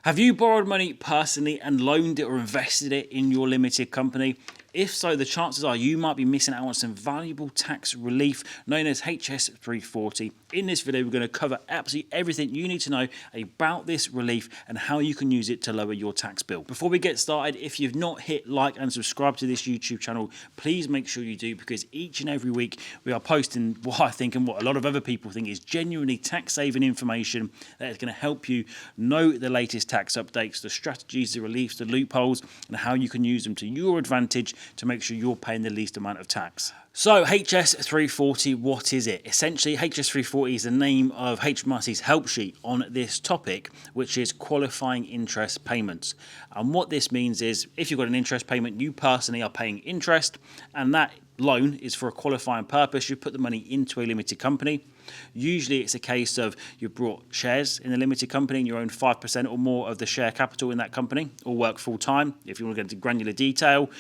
Have you borrowed money personally and loaned it or invested it in your limited company? If so, the chances are you might be missing out on some valuable tax relief known as HS340. In this video, we're going to cover absolutely everything you need to know about this relief and how you can use it to lower your tax bill. Before we get started, if you've not hit like and subscribe to this YouTube channel, please make sure you do, because each and every week we are posting what I think and what a lot of other people think is genuinely tax-saving information that is going to help you know the latest tax updates, the strategies, the reliefs, the loopholes, and how you can use them to your advantage to make sure you're paying the least amount of tax. So HS340, what is it? Essentially, HS340 is the name of HMRC's help sheet on this topic, which is qualifying interest payments. And what this means is if you've got an interest payment, you personally are paying interest, and that loan is for a qualifying purpose. You put the money into a limited company. Usually it's a case of you've brought shares in a limited company and you own 5% or more of the share capital in that company, or work full time if you want to get into granular detail,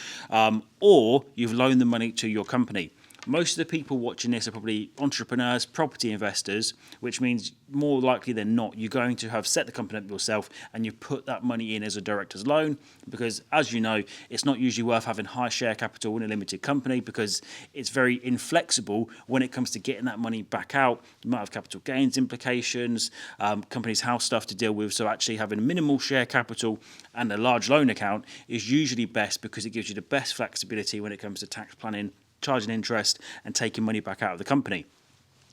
or you've loaned the money to your company. Most of the people watching this are probably entrepreneurs, property investors, which means more likely than not, you're going to have set the company up yourself and you put that money in as a director's loan, because as you know, it's not usually worth having high share capital in a limited company because it's very inflexible when it comes to getting that money back out. You might have capital gains implications, company's house stuff to deal with. So actually having minimal share capital and a large loan account is usually best, because it gives you the best flexibility when it comes to tax planning, charging interest and taking money back out of the company.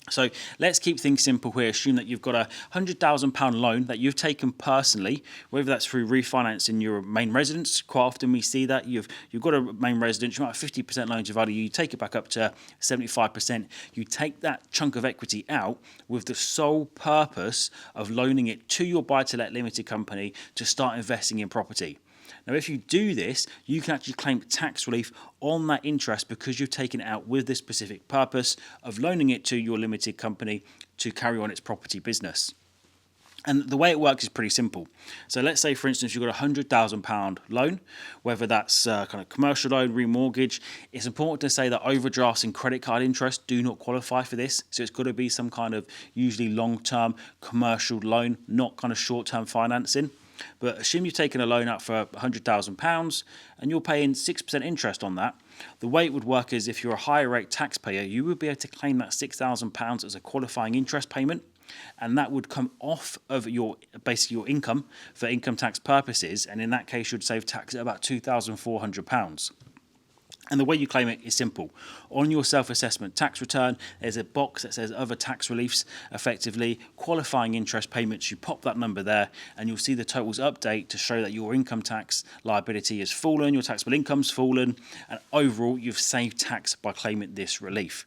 So let's keep things simple here. Assume that you've got a £100,000 loan that you've taken personally, whether that's through refinancing your main residence. Quite often we see that you've got a main residence, you might have 50% loan to value, you take it back up to 75%. You take that chunk of equity out with the sole purpose of loaning it to your buy-to-let limited company to start investing in property. Now, if you do this, you can actually claim tax relief on that interest because you've taken it out with the specific purpose of loaning it to your limited company to carry on its property business. And the way it works is pretty simple. So let's say, for instance, you've got a £100,000 loan, whether that's kind of commercial loan, remortgage. It's important to say that overdrafts and credit card interest do not qualify for this. So it's got to be some kind of usually long-term commercial loan, not kind of short-term financing. But assume you've taken a loan out for £100,000 and you're paying 6% interest on that. The way it would work is if you're a higher rate taxpayer, you would be able to claim that £6,000 as a qualifying interest payment, and that would come off of your basically your income for income tax purposes. And in that case, you'd save tax at about £2,400. And the way you claim it is simple. On your self-assessment tax return, there's a box that says other tax reliefs, effectively qualifying interest payments. You pop that number there and you'll see the totals update to show that your income tax liability has fallen, your taxable income's fallen, and overall you've saved tax by claiming this relief.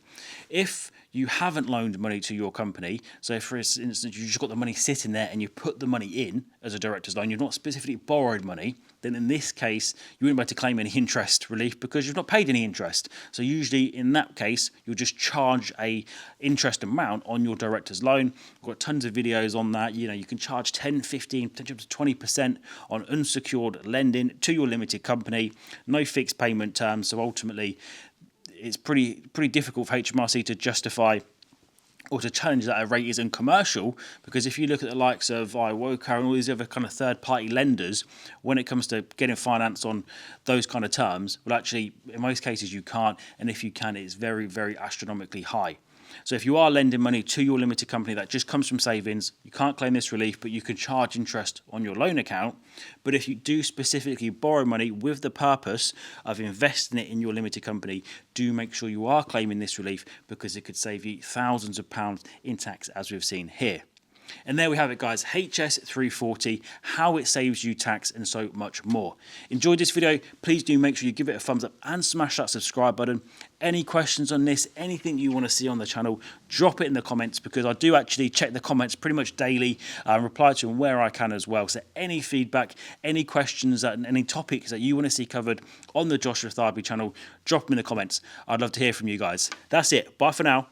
If you haven't loaned money to your company, so for instance, you just got the money sitting there and you put the money in as a director's loan, you've not specifically borrowed money, then in this case, you wouldn't be able to claim any interest relief because you've not paid any interest. So usually in that case, you'll just charge a interest amount on your director's loan. We've got tons of videos on that. You know, you can charge 10, 15, potentially up to 20% on unsecured lending to your limited company, no fixed payment terms. So ultimately, it's pretty difficult for HMRC to justify or to challenge that a rate isn't commercial, because if you look at the likes of iWoca and all these other kind of third-party lenders, when it comes to getting finance on those kind of terms, well, actually, in most cases you can't, and if you can, it's very, very astronomically high. So if you are lending money to your limited company that just comes from savings, you can't claim this relief, but you can charge interest on your loan account. But if you do specifically borrow money with the purpose of investing it in your limited company, do make sure you are claiming this relief, because it could save you thousands of pounds in tax, as we've seen here. And there we have it, guys. HS340, how it saves you tax and so much more. Enjoyed this video? Please do make sure you give it a thumbs up and smash that subscribe button. Any questions on this, anything you want to see on the channel, drop it in the comments, because I do actually check the comments pretty much daily and reply to them where I can as well. So any feedback, any questions, and any topics that you want to see covered on the Joshua Tharby channel, drop them in the comments. I'd love to hear from you guys. That's it. Bye for now.